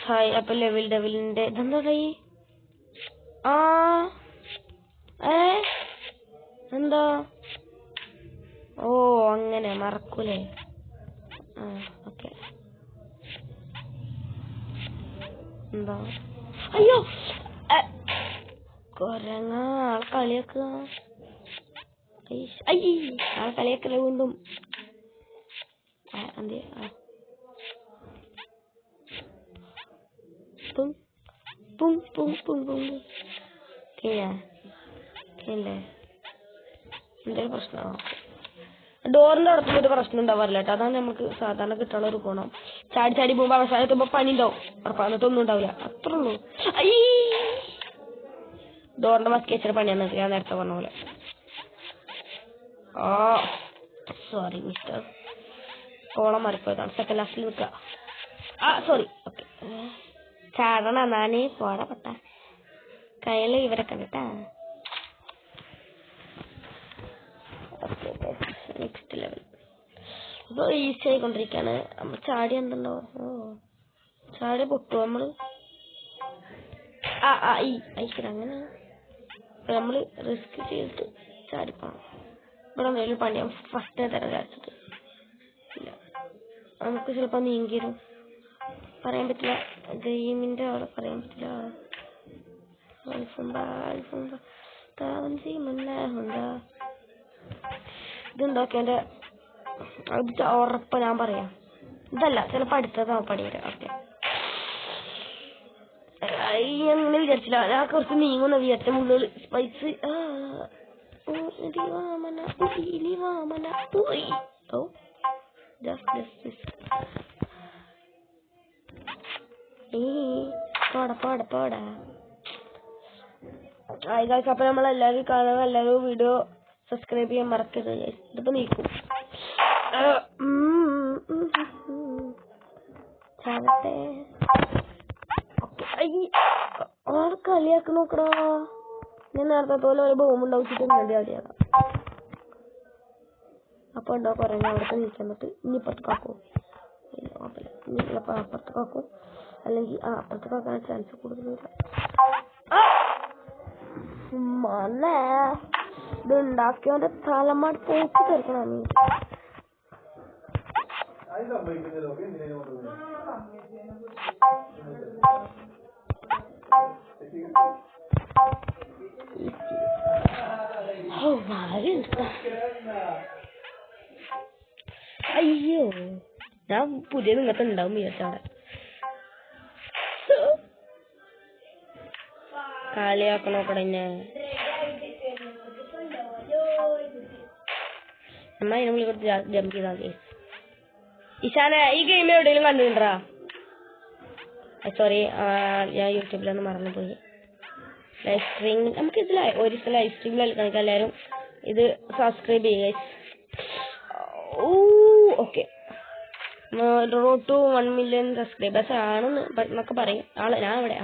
Hi. അപ്പൊ ഡെവിലിന്റെ ഇതെന്താ ആ എന്താ? ഓ അങ്ങനെ മറക്കൂലേ? ഓക്കെ. എന്താ? അയ്യോ കൊരങ്ങ ആൾ കളിയാക്കുക. ആൾ കളിയാക്കല വീണ്ടും. എന്തേ? എന്തെങ്കിലും പ്രശ്നമാണോ? ഡോറിന്റെ അടുത്ത് ഒരു പ്രശ്നം ഉണ്ടാവാറില്ല കേട്ടോ. അതാണ് നമുക്ക് സാധാരണ കിട്ടാനുള്ള ഒരു ഗുണം. ചാടി ചാടി പോകുമ്പോ അവസാനത്തുമ്പോ പണി ഉണ്ടാവും. എന്നിട്ടൊന്നും ഉണ്ടാവില്ല. അത്രേ ഉള്ളൂ. ഡോറിന്റെ മസ്കി വെച്ചിട്ട് പണിയാന്ന് ഞാൻ നേരത്തെ പറഞ്ഞ പോലെ. Sorry mister. കോളം മാറിപ്പോയതാണ്. സെക്കൻഡ് ലാസ്റ്റിൽ നിൽക്കുക. സോറി. ഓക്കെ. ചാടണ നാനേ പോടാ പട്ട കയ്യില് ഇവരെ കണ്ടിട്ടാ. നെക്സ്റ്റ് ലെവൽ ഇപ്പൊ ഈസി ആയിക്കൊണ്ടിരിക്കാണ്. നമ്മൾ ചാടി എന്തുണ്ടോ? ചാടി പൊട്ടു നമ്മള്. അങ്ങനെ നമ്മള് റിസ്ക് ചെയ്തിട്ട് ചാടിപ്പോണം. ഇവിടെ എന്തെങ്കിലും പണിയാ ഫസ്റ്റ് തരം വിചാരിച്ചത്. ഇല്ല, നമുക്ക് ചിലപ്പോ നീങ്ങിരും. പറയാൻ പറ്റില്ല. ഗെയിമിന്റെ അവിടെ പറയാൻ പറ്റില്ല. ഇതുണ്ടോക്കെ ഉറപ്പ് ഞാൻ പറയാം. ഇതല്ല, ചിലപ്പോ അടുത്തതാവും പണി വരാം. ഓക്കെ. അങ്ങനെ വിചാരിച്ചില്ല. ഞാൻ കുറച്ച് നീങ്ങുന്ന വിചാരിച്ച മുകളിൽ സ്പൈസ്. പോടാ. അപ്പൊ നമ്മളെല്ലാരും കാണാൻ, എല്ലാവരും വീഡിയോ സബ്സ്ക്രൈബ് ചെയ്യാൻ മറക്കരുത്. ഇതിപ്പോ നീക്കും. ആള് കളിയാക്കി നോക്കടാ. ഞാൻ നേരത്തെ പോലെ ഒരു ബോംബ് ഉണ്ടാവിച്ചിട്ട് അടിയാടാ. അപ്പൊ ഉണ്ടോ കൊറേ അവിടത്തെ നീക്കാൻ പറ്റും. ഇനി ഇപ്പുറത്തേക്കാക്കും. അപ്പുറത്തേക്കാക്കും. അല്ലെങ്കിൽ അപ്പുറത്തേക്കാക്കാൻ ചാൻസ് കൂടുതലില്ല. ഇത് ഉണ്ടാക്കിയവന്റെ തലമാട് പോക്കി തീർക്കണം. അയ്യോ, ഞാൻ പുതിയ നിങ്ങൾക്ക് ഉണ്ടാവും വിചാരിച്ചവിടെ. കളിയാക്കണോക്കടെ എന്നാ ഇതിനെ വിളി കൊടുത്ത് ജമ്പ് ചെയ്താ മതി. ഇഷാന, ഈ ഗെയിം എവിടെയെങ്കിലും കണ്ടിട്ടുണ്ടാ? സോറി, ഞാൻ യൂട്യൂബിലൊന്നും മറന്നുപോയി. ലൈവ് സ്ട്രീം നമുക്ക് ഇതിൽ ഒരു ലൈവ് സ്ട്രീമിൽ കളിക്കാം. എല്ലാവരും ഇത് സബ്സ്ക്രൈബ് ചെയ്യുക. Okay. Road to 1 million subscribers ആണെന്ന് എന്നൊക്കെ പറയും. ഞാൻ ഇവിടെ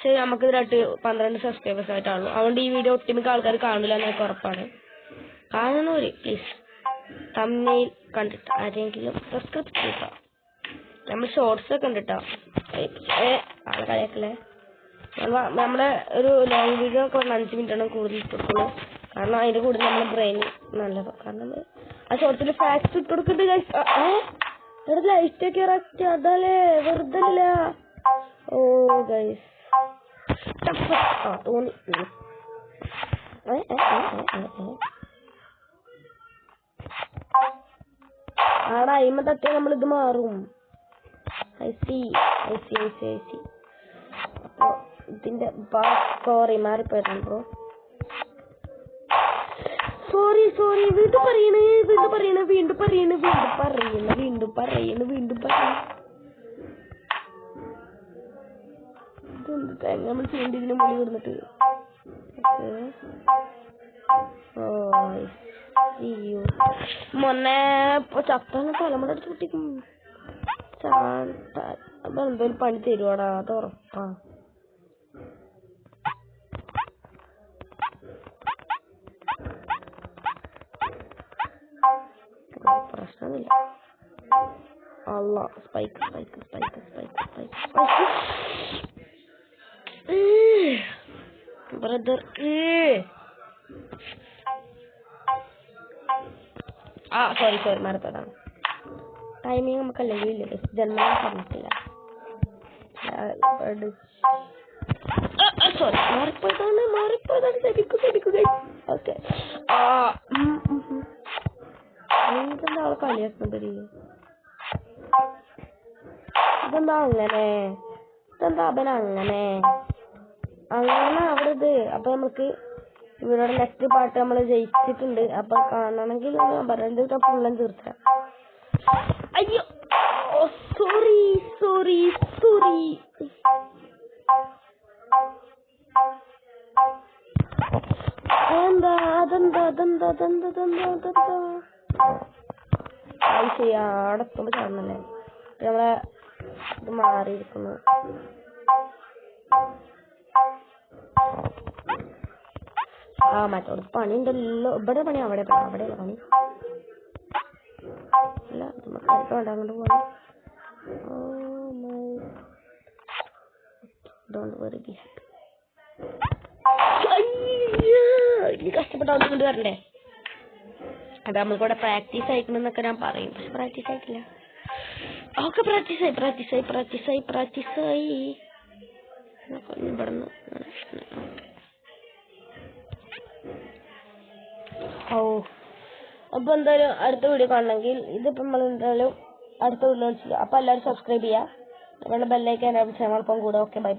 ശരി, നമുക്ക് ഇതിലായിട്ട് 12 സബ്സ്ക്രൈബേഴ്സ് ആയിട്ടാണല്ലോ. അതുകൊണ്ട് ഈ വീഡിയോ ഒട്ടുമിക്ക ആൾക്കാർ കാണില്ല എന്നൊക്കെ ഉറപ്പാണ്. കാണുന്നവര് പ്ലീസ് തമ്മിൽ കണ്ടിട്ട് ആരെങ്കിലും സബ്സ്ക്രൈബ് ചെയ്യുക. നമ്മൾ ഷോർട്സ് ഒക്കെ കണ്ടിട്ടോ. ആളെ കളിയാക്കല്ലേ. നമ്മുടെ ഒരു ലോങ് വീഡിയോ ഒക്കെ 5 മിനിറ്റാണ് കൂടുതൽ ഇട്ടുള്ളൂ. കാരണം അതിന്റെ കൂടെ നമ്മുടെ ബ്രെയിൻ നല്ലത്. കാരണം ആ ഷോർട്സിൽ ഫാക്ട്സ് ഇട്ട് കൊടുക്കുന്നുണ്ട്. ലൈറ്റ് ഒക്കെ ഇറക്കി അതല്ലേ വെറുതെ. ഓ ഗൈസ് തോന്നി. ആടാ അയിമ തട്ടിയ നമ്മളിത് മാറും. I C. അപ്പൊ ഇതിന്റെ സോറി മാറിപ്പോയിരുന്നു ബ്രോ. സോറി വീണ്ടും പറയണ്. നമ്മൾ ചെയ്യേണ്ടതിന് മുന്നിൽ കിടന്നിട്ട്. ಮೊನ್ನೆ ചത്തന്നെ തലമുറ എടുത്ത് കുട്ടിക്കും. അപ്പൊ എന്തോലും പണി തരുവാടാ, അത് ഉറപ്പാ. പ്രശ്നമില്ല. Allah, spike. Brother. Sorry, മറന്നതാണ്. ടൈമിങ് നമുക്ക് അല്ലെങ്കിൽ ഇല്ല, ജന്മം പറഞ്ഞിട്ടില്ല. സോറി, മാറിപ്പോയതാണ്. ശരിക്കും ഓക്കെ. എന്താ അവളെ കളിയാക്കുന്നത്? ഇതെന്താ അങ്ങനെ? അങ്ങനെ അവിടെ ഇത്. അപ്പൊ നമുക്ക് ഇവരുടെ നെക്സ്റ്റ് പാർട്ട് നമ്മൾ ജയിച്ചിട്ടുണ്ട്. അപ്പൊ കാണണമെങ്കിൽ പറയുന്നത് ഫുള്ളും തീർച്ച. അയ്യോ, സോറി. അതെന്താ അവിടെ എത്തുമ്പോ കാണുന്നല്ലേ നമ്മളെ ഇത് മാറിയിരിക്കുന്നു. മറ്റോട് പണി ഉണ്ടല്ലോ. ഇവിടെ പണി അവിടെയല്ല പണി. അല്ല, നമുക്ക് വേണ്ട അങ്ങോട്ട് പോകണം. കഷ്ടപ്പെട്ട കൊണ്ട് വരണ്ടേ? അത് നമ്മൾക്കൂടെ പ്രാക്ടീസ് ആയിക്കണമെന്നൊക്കെ ഞാൻ പറയും. പക്ഷെ പ്രാക്ടീസ് ആയിട്ടില്ല. ഒക്കെ പ്രാക്ടീസായി. ഇവിടുന്ന് അപ്പൊ എന്തായാലും അടുത്ത വീഡിയോ കാണണമെങ്കിൽ ഇതിപ്പോ നമ്മൾ എന്തായാലും അടുത്ത വീഡിയോ വിളിച്ചില്ല. അപ്പൊ എല്ലാവരും സബ്സ്ക്രൈബ് ചെയ്യുക. നിങ്ങളുടെ ബെല്ലൈക്കൻ ഞങ്ങളിപ്പം കൂടെ. Okay, by.